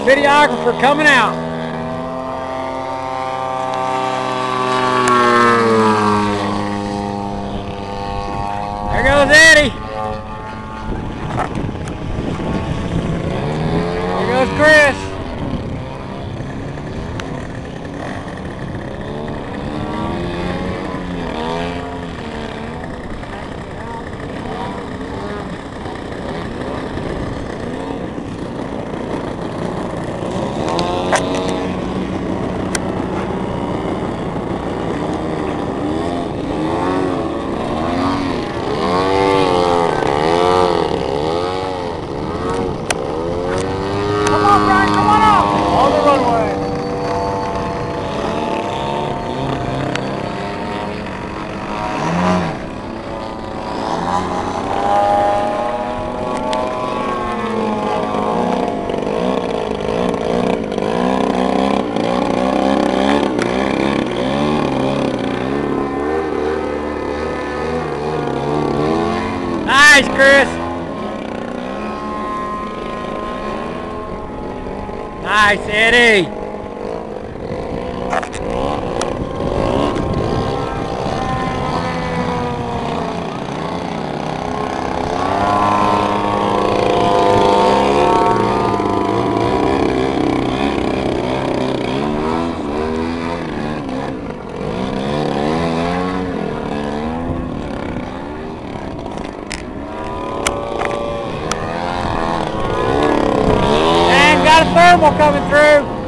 Videographer coming out. There goes Eddie. There goes Chris. Nice, Chris. Nice, Eddie. Thermal coming through.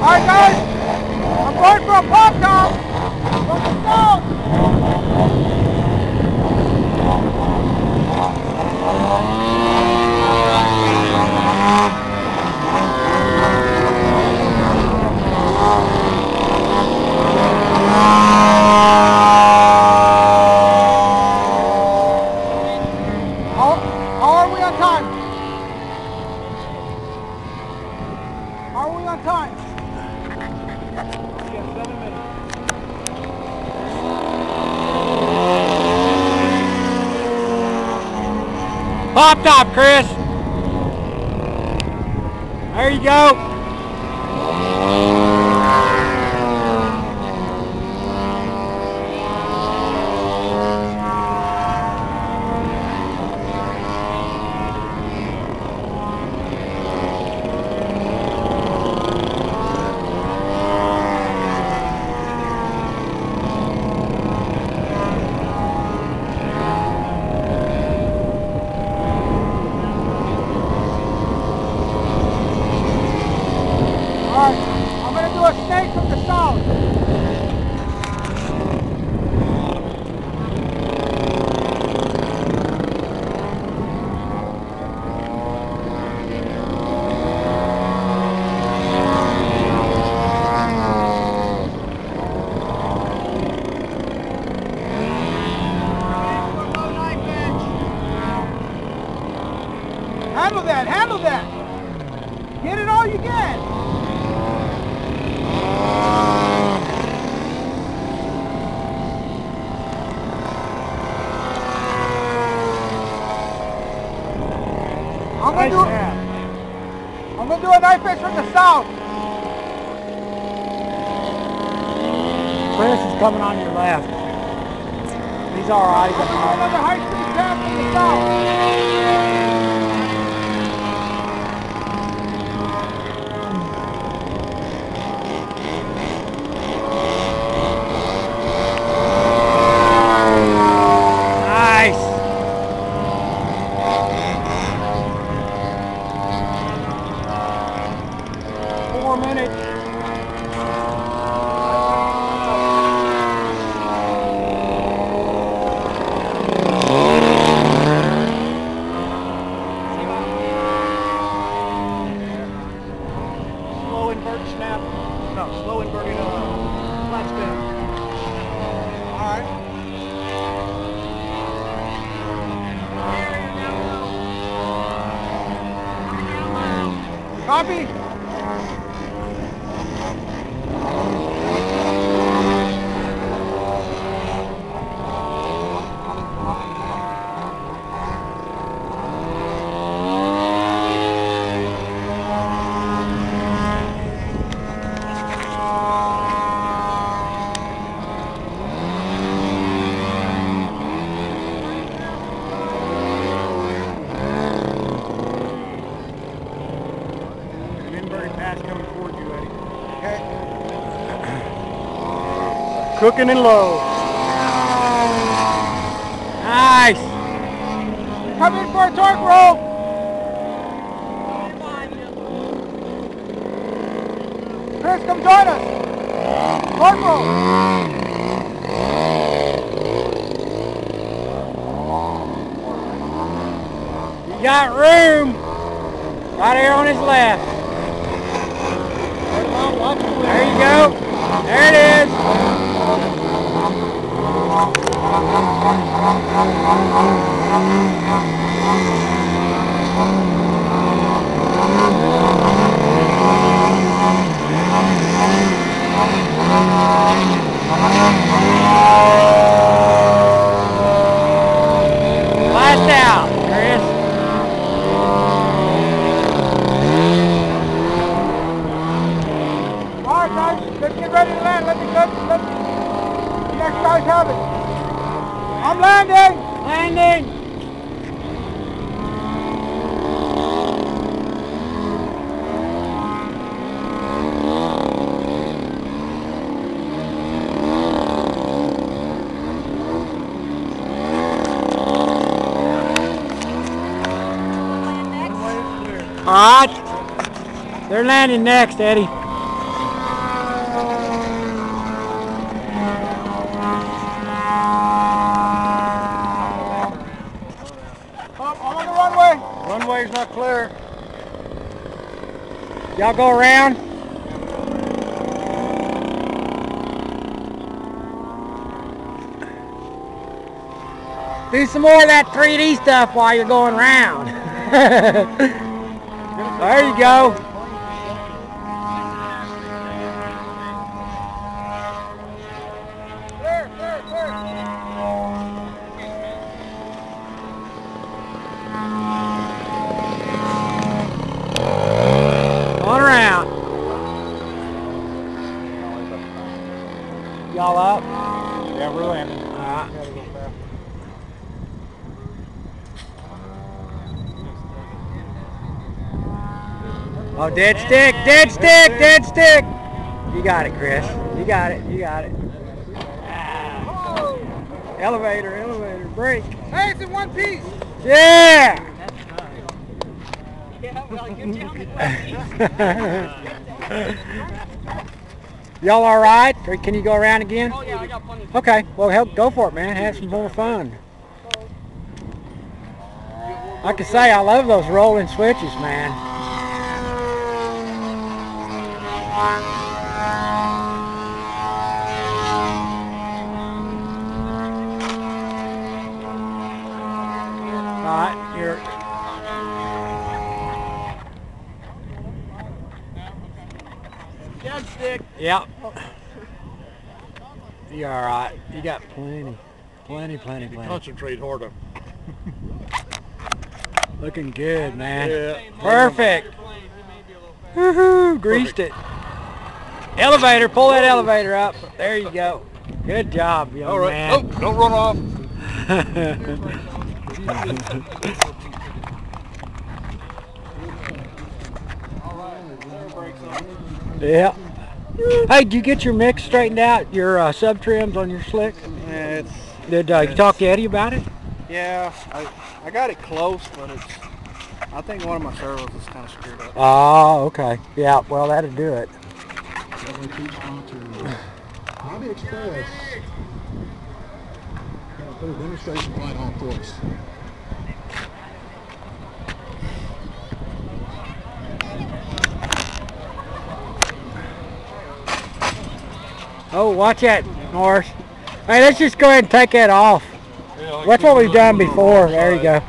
Alright guys, I'm going for a pop top from the south. How are we on time? How are we on time? Pop top, Chris. There you go. I'm going to do a snake from the south. Handle that, handle that. Get it all you can. I'm gonna do a knife edge from the south. Chris is coming on your left. He's all right. Another high-speed trap from the south. Nice. 4 minutes. Slow invert snap. No, slow inverted flat spin. All right. Copy. Coming towards you, Eddie. Okay. Cooking and low. Nice. Come in for a torque roll. Chris, come join us. Torque roll. You got room. Right here on his left. There you go. There it is. Blast out, Chris. All right, guys, let's get ready to land. Let the next guys have it. I'm landing. Landing. All right, they're landing next, Eddie. I'm on the runway. Runway's not clear. Y'all go around. Do some more of that 3D stuff while you're going around. There you go. Clear, clear, clear. On around. Y'all up? Yeah, we're landing. Oh, dead stick, dead stick, dead stick. You got it, Chris. You got it, you got it. Ah. Elevator, elevator, brake. Hey, it's in one piece. Yeah! Y'all all right? Or can you go around again? Oh yeah, I got plenty. Okay, well, go for it, man. Have some more fun. Like I say, I love those rolling switches, man. All right, you're... Dead stick. Yep. You're all right. You got plenty. Plenty. Concentrate harder. Looking good, man. Yeah. Perfect. Woohoo! Greased it. Elevator. Pull that elevator up. There you go. Good job, young All right. man. Oh, don't run off. Yeah. Hey, did you get your mix straightened out? Your sub trims on your slick? Yeah, Did you talk to Eddie about it? yeah, I got it close, but I think one of my servos is kind of screwed up. Oh, okay. Yeah, well, that'll do it. Hobby Express. Put a demonstration flight on for us. Oh, watch that, Morris. Hey, let's just go ahead and take that off. Yeah, That's what we've done before. There you go.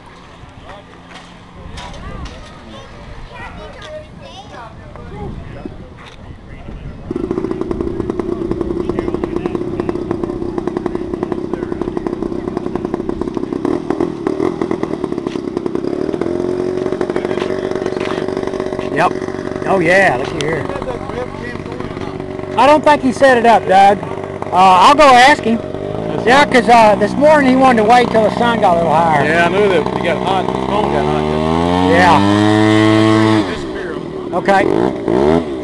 Yep. Oh yeah, look here. I don't think he set it up, Doug. I'll go ask him. Yeah, because this morning he wanted to wait till the sun got a little higher. Yeah, I knew that he got hot. The phone got hot. Yeah. Okay.